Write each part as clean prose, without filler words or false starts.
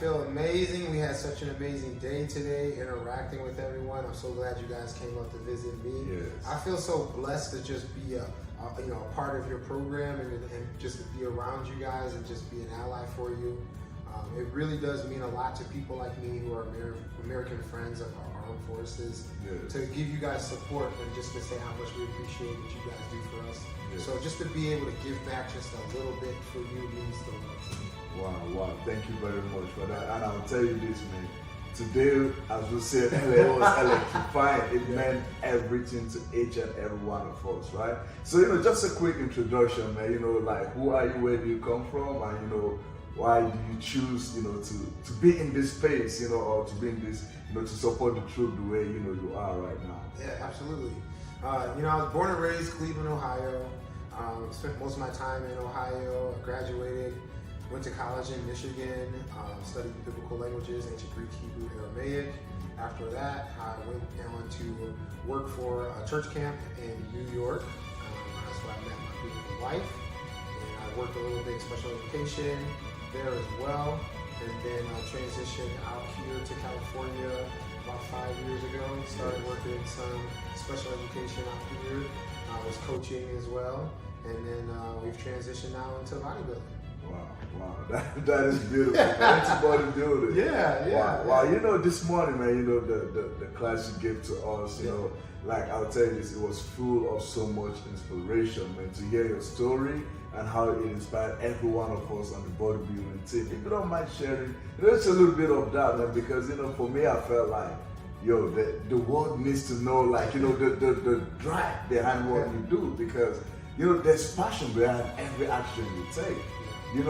feel amazing. We had such an amazing day today, interacting with everyone. I'm so glad you guys came up to visit me. Yes. I feel so blessed to just be a part of your program and just to be around you guys and just be an ally for you. It really does mean a lot to people like me who are American friends of our armed forces, Yes. to give you guys support and just to say how much we appreciate what you guys do for us. Yes. So just to be able to give back just a little bit for you means the world to me. Wow. Thank you very much for that. And I'll tell you this, man. Today, as we said earlier, it was electrifying. It meant everything to each and every one of us, right? So, just a quick introduction, man. Like, who are you, where do you come from, and, why do you choose, to be in this space, or to be in this, to support the troop the way, you are right now? Yeah, absolutely. I was born and raised Cleveland, Ohio. Spent most of my time in Ohio. I graduated, went to college in Michigan, studied biblical languages, ancient Greek, Hebrew, Aramaic. After that, I went on to work for a church camp in New York. That's where I met my beautiful wife. And I worked a little bit in special education there as well. And then I transitioned out here to California about 5 years ago. Started working in some special education out here. I was coaching as well. And then we've transitioned now into bodybuilding. Wow, that is beautiful. That's bodybuilding. Yeah. Wow, this morning, man, the class you gave to us, like I'll tell you this, it was full of so much inspiration, man, to hear your story and how it inspired every one of us on the bodybuilding team. If you don't mind sharing, just a little bit of that, man, because, for me, I felt like, the world needs to know, like, the drive behind what you do, because, there's passion behind every action you take. And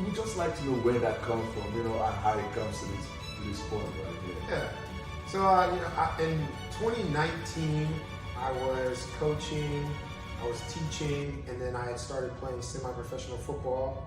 we just like to know where that comes from, and how it comes to this point right here. Yeah. So, in 2019, I was coaching, I was teaching, and then I had started playing semi-professional football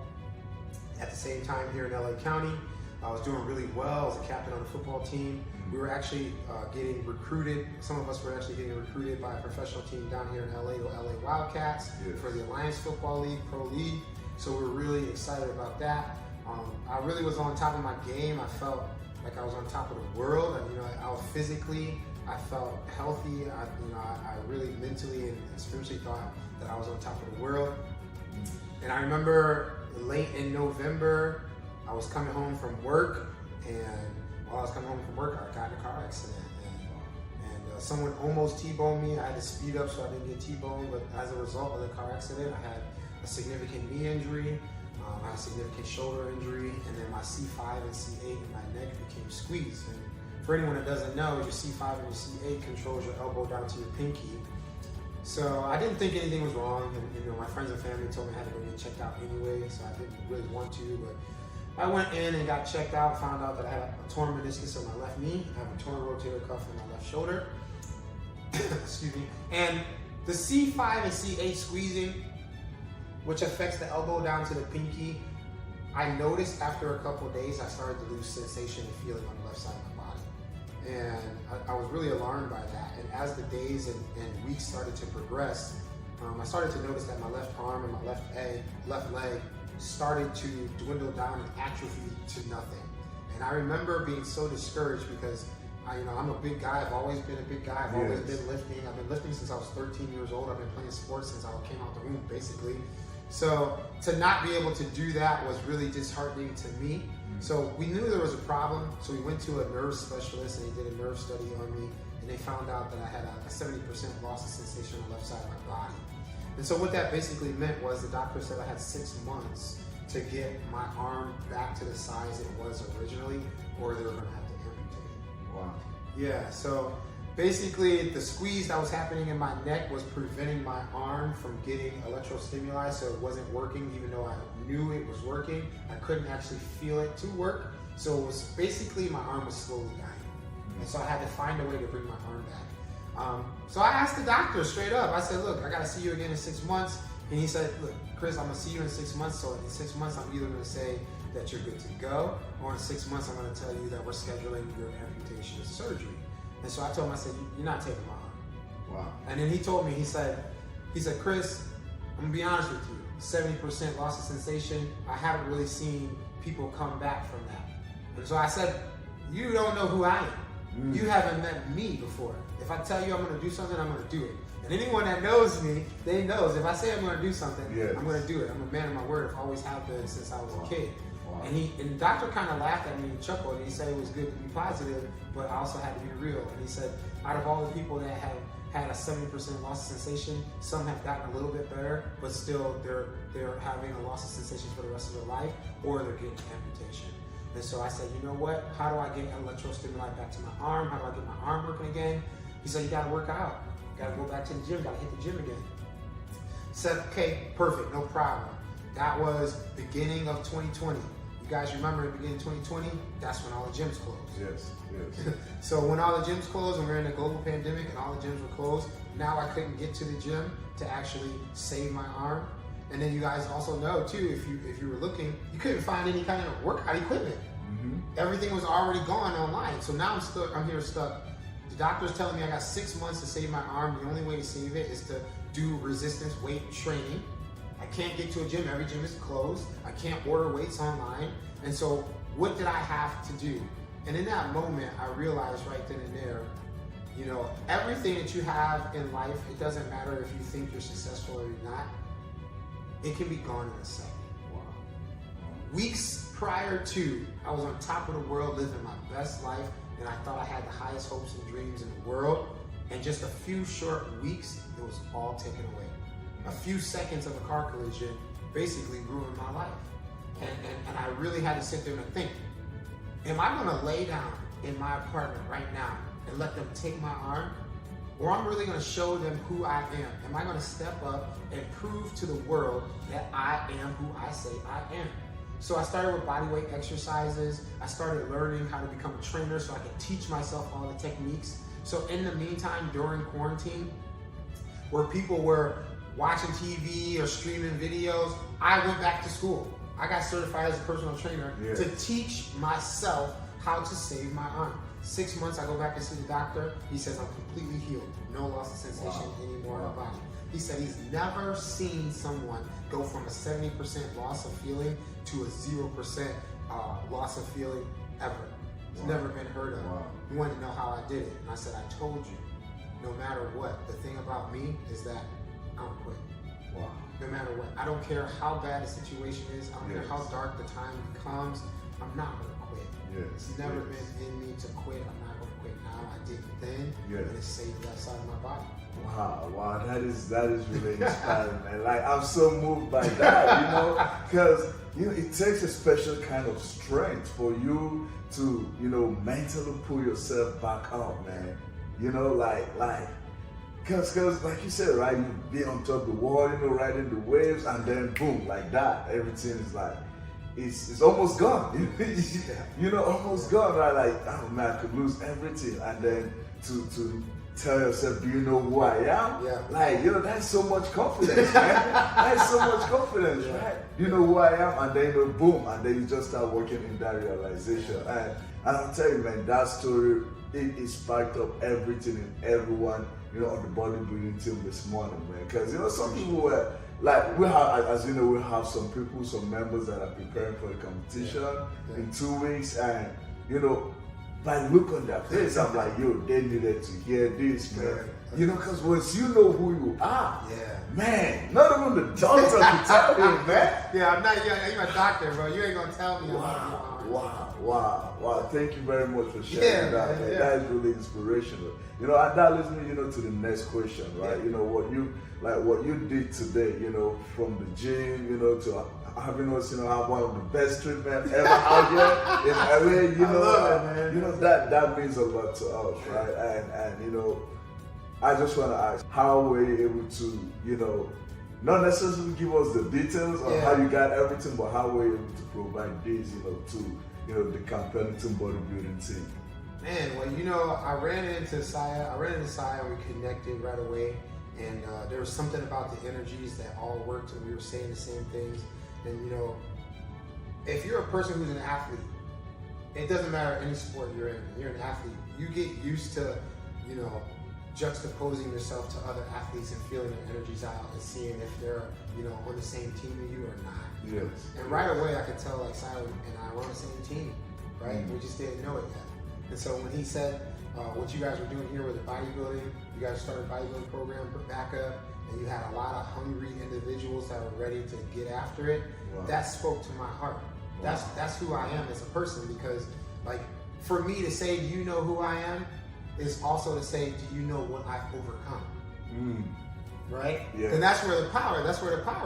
at the same time here in LA County. I was doing really well. I was a captain on the football team. We were actually getting recruited. Some of us were actually getting recruited by a professional team down here in LA, the LA Wildcats, for the Alliance Football League, Pro League. So we were really excited about that. I really was on top of my game. I felt like I was on top of the world. I was physically, I felt healthy. I really mentally and spiritually thought that I was on top of the world. And I remember late in November, I was coming home from work, and while I was coming home from work, I got in a car accident, and someone almost T-boned me. I had to speed up so I didn't get T-boned, but as a result of the car accident, I had a significant knee injury, I had a significant shoulder injury, and then my C5 and C8 in my neck became squeezed. And for anyone that doesn't know, your C5 and your C8 controls your elbow down to your pinky. So I didn't think anything was wrong, and my friends and family told me I had to go get checked out anyway, so I didn't really want to, but I went in and got checked out, found out that I had a torn meniscus in my left knee, I have a torn rotator cuff in my left shoulder, excuse me, and the C5 and C8 squeezing, which affects the elbow down to the pinky, I noticed after a couple of days I started to lose sensation and feeling on the left side of my body. And I was really alarmed by that. And as the days and weeks started to progress, I started to notice that my left arm and my left leg started to dwindle down and atrophy to nothing. And I remember being so discouraged because I'm a big guy. I've always been a big guy. I've always been lifting. I've been lifting since I was 13 years old. I've been playing sports since I came out the womb, basically. So to not be able to do that was really disheartening to me. So we knew there was a problem. So we went to a nerve specialist and he did a nerve study on me. And they found out that I had a 70% loss of sensation on the left side of my body. And so what that basically meant was the doctor said I had 6 months to get my arm back to the size it was originally, or they were gonna have to amputate it. Wow. Yeah, so basically the squeeze that was happening in my neck was preventing my arm from getting electrostimuli, so it wasn't working even though I knew it was working. I couldn't actually feel it to work. So it was basically my arm was slowly dying. And so I had to find a way to bring my arm back. So I asked the doctor straight up. I said, look, I gotta see you again in 6 months. And he said, look, Chris, I'm gonna see you in 6 months. So in 6 months, I'm either gonna say that you're good to go, or in 6 months, I'm gonna tell you that we're scheduling your amputation surgery. And so I told him, I said, you're not taking my arm. Wow. And then he told me, he said, Chris, I'm gonna be honest with you, 70% loss of sensation. I haven't really seen people come back from that. And so I said, you don't know who I am. You haven't met me before. If I tell you I'm going to do something, I'm going to do it. And anyone that knows me, they knows if I say I'm going to do something, I'm going to do it. I'm a man of my word. I always have been since I was a kid. And the doctor kind of laughed at me and chuckled, and he said it was good to be positive, but I also had to be real. And he said, out of all the people that have had a 70% loss of sensation, some have gotten a little bit better, but still they're having a loss of sensation for the rest of their life, or they're getting amputation. And so I said, you know what? How do I get electrostimuli back to my arm? How do I get my arm working again? He said, you got to work out. You got to go back to the gym. Got to hit the gym again. Said, okay, perfect, no problem. That was beginning of 2020. You guys remember the beginning of 2020? That's when all the gyms closed. Yes. So when all the gyms closed, when we were in a global pandemic and all the gyms were closed, now I couldn't get to the gym to actually save my arm. And then you guys also know too, if you were looking, you couldn't find any kind of workout equipment. Everything was already gone online. So now I'm here stuck. The doctor's telling me I got 6 months to save my arm. The only way to save it is to do resistance weight training. I can't get to a gym. Every gym is closed. I can't order weights online. And so what did I have to do? And in that moment, I realized right then and there, you know, everything that you have in life, it doesn't matter if you think you're successful or you're not, it can be gone in a second. Weeks prior to, I was on top of the world, living my best life, and I thought I had the highest hopes and dreams in the world. And just a few short weeks, it was all taken away. A few seconds of a car collision basically ruined my life. And I really had to sit there and think, am I gonna lay down in my apartment right now and let them take my arm? Or I'm really gonna show them who I am? Am I gonna step up and prove to the world that I am who I say I am? So I started with bodyweight exercises. I started learning how to become a trainer so I could teach myself all the techniques. So in the meantime, during quarantine, where people were watching TV or streaming videos, I went back to school. I got certified as a personal trainer to teach myself how to save my arm. 6 months, I go back and see the doctor. He says I'm completely healed. No loss of sensation anymore in my body. He said he's never seen someone go from a 70% loss of feeling to a 0% loss of feeling ever. It's never been heard of. He wanted to know how I did it. And I said, I told you, no matter what, the thing about me is that I don't quit. No matter what. I don't care how bad the situation is. I don't care how dark the time becomes. I'm not going to quit. It's never been in me to quit. I'm not going to quit now. I did it then, and it saved that side of my body. Wow, that is really inspiring, man. Like, I'm so moved by that, you know, because, you know, it takes a special kind of strength for you to, you know, mentally pull yourself back up, man. You know, because like you said, right, you be on top of the wall, you know, riding the waves, and then boom, like that, everything is like, it's almost gone, you know, almost gone, right? Like, oh man, I could lose everything, and then to tell yourself, do you know who I am? Like, you know, that's so much confidence, man. That's so much confidence, right? You know who I am, and then, you know, boom, and then you just start working in that realization. And I'll tell you, man, that story, it sparked up everything and everyone, you know, on the bodybuilding team this morning, man. Because, you know, some people were, like, we have, as you know, we have some people, some members that are preparing for the competition in 2 weeks, and, you know, by look on their face, I'm like, yo, they needed to hear this, man. You know, because once you know who you are, man, not even the doctor can tell you, man. I'm not, you're a doctor, bro. You ain't gonna tell me. Wow. Thank you very much for sharing that, man. That is really inspirational. You know, and that leads me, you know, to the next question, right? You know, what you did today, you know, from the gym, you know, to having us, you know, have one of the best treatment ever out here in LA, you know, love it, man. You know, that means a lot to us, right? And you know, I just want to ask, how were you able to, you know, not necessarily give us the details on how you got everything, but how were you able to provide this, you know, to, you know, the Campbellton bodybuilding team? Man, well, you know, I ran into Saya, we connected right away, and there was something about the energies that all worked, and we were saying the same things. And you know, if you're a person who's an athlete, it doesn't matter any sport you're in, you're an athlete, you get used to, you know, juxtaposing yourself to other athletes and feeling their energies out and seeing if they're, you know, on the same team as you or not. Yes. And right away, I could tell like Simon and I were on the same team, right? We just didn't know it yet. And so when he said what you guys were doing here with the bodybuilding, you guys started a bodybuilding program, put back up, and you had a lot of hungry individuals that were ready to get after it. Wow. That spoke to my heart. Wow. That's who I am as a person, because like for me to say you know who I am is also to say do you know what I've overcome, right? Yeah. And that's where the power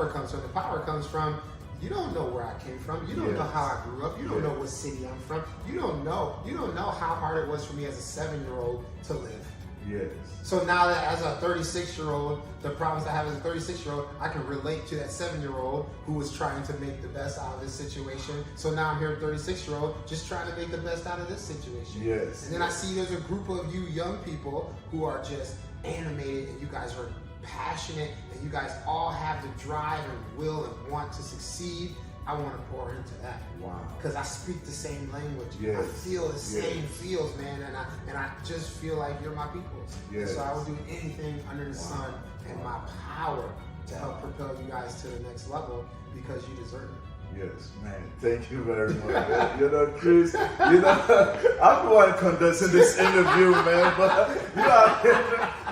comes from. The power comes from you don't know where I came from. You don't know how I grew up. You don't know what city I'm from. You don't know how hard it was for me as a 7-year-old to live. Yes. So now that as a 36-year-old, the problems I have as a 36-year-old, I can relate to that 7-year-old who was trying to make the best out of this situation. So now I'm here at 36-year-old just trying to make the best out of this situation. Yes. And then I see there's a group of you young people who are just animated, and you guys are passionate, and you guys all have the drive and will and want to succeed. I want to pour into that. Wow. Because I speak the same language. Yes. I feel the same feels, man, and I just feel like you're my people. Yes. And so I will do anything under the sun in my power to help propel you guys to the next level because you deserve it. Yes, man. Thank you very much. You know, Chris, I'm the one conducting this interview, man, but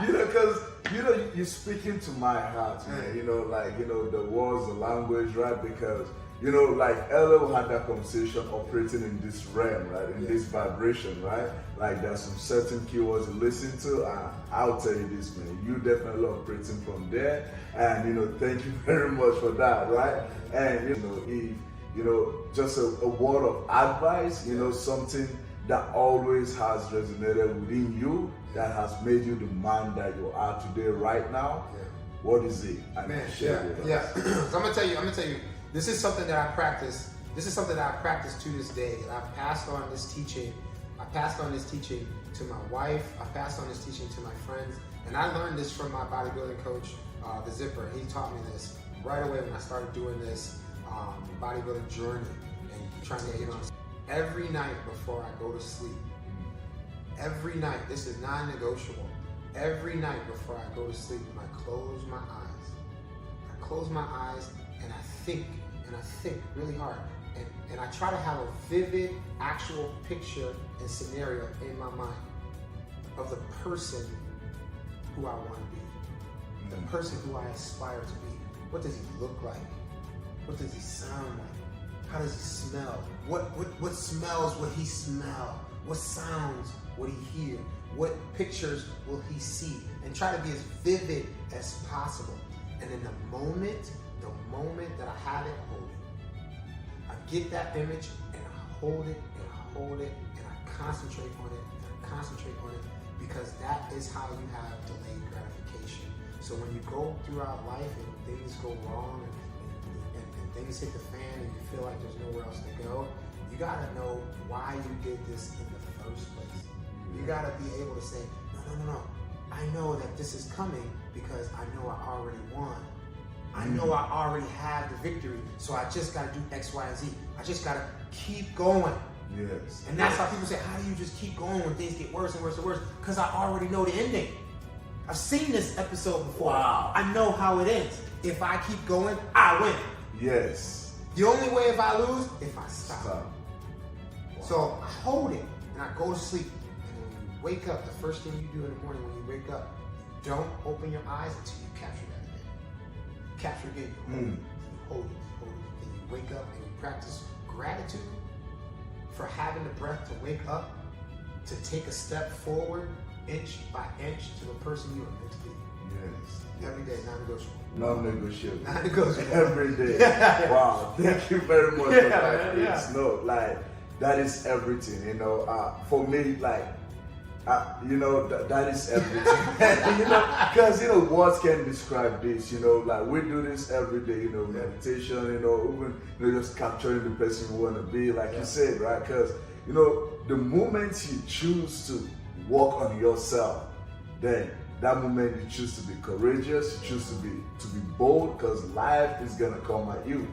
because you're speaking to my heart, man. The words, the language, right? Because like earlier we had that conversation operating in this realm, right? In this vibration, right? Like there's some certain keywords you listen to, and I'll tell you this, man, you definitely operating from there. And thank you very much for that, right? And if just a word of advice, something that always has resonated within you, that has made you the man that you are today, right now. What is it? So I'm gonna tell you. This is something that I practice. This is something that I practice to this day. And I've passed on this teaching. I passed on this teaching to my wife. I passed on this teaching to my friends. And I learned this from my bodybuilding coach, the Zipper. He taught me this right away when I started doing this bodybuilding journey and trying to get on. Every night before I go to sleep, every night, this is non-negotiable. Every night before I go to sleep, when I close my eyes and I think really hard. And I try to have a vivid, actual picture and scenario in my mind of the person who I want to be, the person who I aspire to be. What does he look like? What does he sound like? How does he smell? What smells would he smell? What sounds would he hear? What pictures will he see? And try to be as vivid as possible. And in the moment that I have it, hold it. I get that image and I hold it and I hold it and I concentrate on it and I concentrate on it, because that is how you have delayed gratification. So when you go throughout life and things go wrong and things hit the fan and you feel like there's nowhere else to go, you gotta know why you did this in the first place. You gotta be able to say, no. I know that this is coming because I know I already won. I know I already have the victory, so I just gotta do X, Y, and Z. I just gotta keep going. Yes. And that's how people say, how do you just keep going when things get worse and worse and worse? Because I already know the ending. I've seen this episode before. Wow. I know how it ends. If I keep going, I win. Yes. The only way if I lose, if I stop. Wow. So I hold it and I go to sleep. And when you wake up, the first thing you do in the morning when you wake up, you don't open your eyes until you capture that again. Capture again, you hold it. Then you wake up and you practice gratitude for having the breath to wake up, to take a step forward, inch by inch, to the person you are meant to be. Yes. Every day, non-negotiable. Non-negotiable. Non-negotiable. Every day. Wow. Thank you very much for that, Chris. No, like, that is everything, for me, like, that is everything. Because, words can't describe this, like we do this every day, meditation, even, just capturing the person you want to be, like you said, right? Because, the moment you choose to work on yourself, then that moment you choose to be courageous, you choose to be bold, because life is gonna come at you.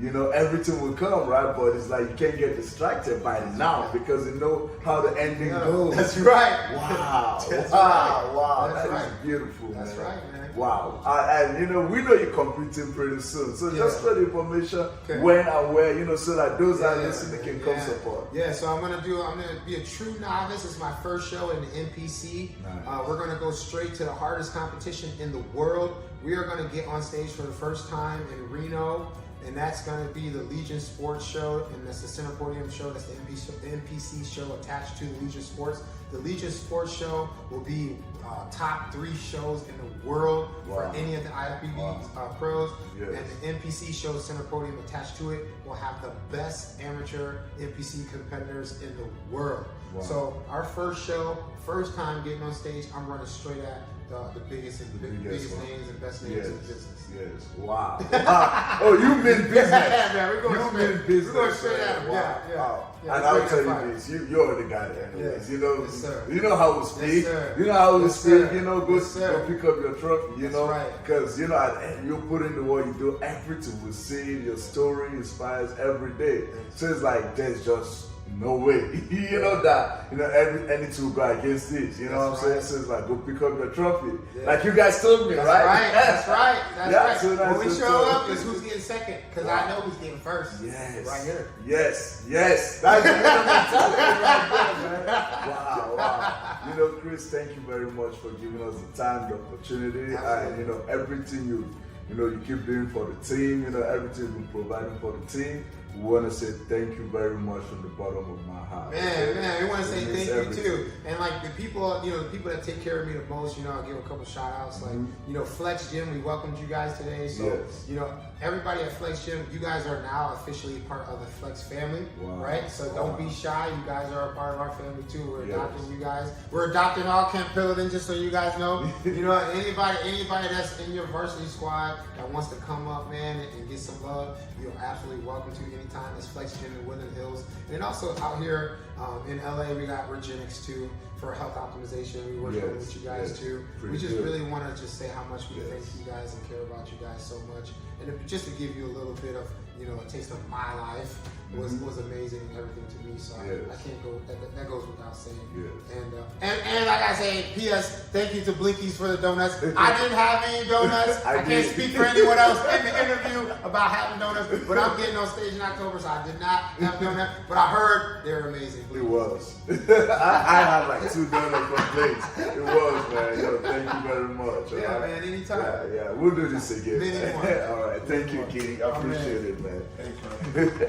you know, everything will come, right? But it's like you can't get distracted by it now because you know how the ending goes. That's right. Wow. That's wow. right. Wow. That's That is right. beautiful, That's man. right, man. Wow. And you know, we know you're competing pretty soon. So just for the information, Okay. when and where, you know, so that those that listening can come support. Yeah, so I'm gonna be a true novice. It's my first show in the NPC. Nice. We're gonna go straight to the hardest competition in the world. We are gonna get on stage for the first time in Reno, and that's gonna be the Legion Sports Show, and that's the Center Podium Show. That's the NPC show attached to the Legion Sports. The Legion Sports Show will be top 3 shows in the world for any of the IFBB pros. Yes. And the NPC show, Center Podium attached to it, will have the best amateur NPC competitors in the world. Wow. So our first show, first time getting on stage, I'm running straight at the biggest names and best names in the business. Yes. Wow. Oh, you mean business. Yeah, man, we're going you straight. mean business. We're going straight at them. Wow. Yeah. Wow. Yeah, and I'll tell you this, you already got it anyways. Yes. You know, Yes, sir. you know how we speak. Yes, sir. You know how we Yes, speak. sir. You know, go Yes, sir. pick up your trophy. You That's know, right. because you know, at the end, you put in the work, you do everything. We see your story inspires every day. So it's like there's just no way, you know, that, you know, anything will go against this, you know what I'm saying? So it's like, go pick up your trophy. Yeah. Like you guys told me, That's right? right. That's right. That's Yeah, right. so that's when we so show tough. up, it's who's getting second, because I know who's getting first. Yes. Right here. Yes. That's the mentality right there, man. Wow. You know, Chris, thank you very much for giving us the time, the opportunity, and you know, everything you keep doing for the team, you know, everything you've been providing for the team. We want to say thank you very much from the bottom of my heart. Man, we want to say thank everything. you too. And like the people that take care of me the most, you know, I'll give a couple shout outs. Like, you know, Flex Gym, we welcomed you guys today. So, you know, everybody at Flex Gym, you guys are now officially part of the Flex family, right? So don't be shy. You guys are a part of our family too. We're adopting you guys. We're adopting all Camp Pillarden, just so you guys know. You know, anybody that's in your varsity squad that wants to come up, man, and get some love, you're absolutely welcome to anytime. It's Flex Gym in Woodland Hills. And then also out here in LA, we got Regenix too for health optimization. We work with you guys too. We just really want to just say how much we thank you guys and care about you guys so much. And just to give you a little bit of, you know, a taste of my life was amazing and everything to me. So I can't go, that goes without saying. And like I say, P.S., thank you to Blinkies for the donuts. I didn't have any donuts. I can't speak for anyone else in the interview about having donuts, but I'm getting on stage in October, so I did not have donuts. But I heard they were amazing. It was. I had like 2 donuts from plates. It was, man. Yo, thank you very much. Yeah, man, anytime. Yeah, we'll do this again. Many more. All right, thank you, Kitty. I appreciate it, man. Thank you.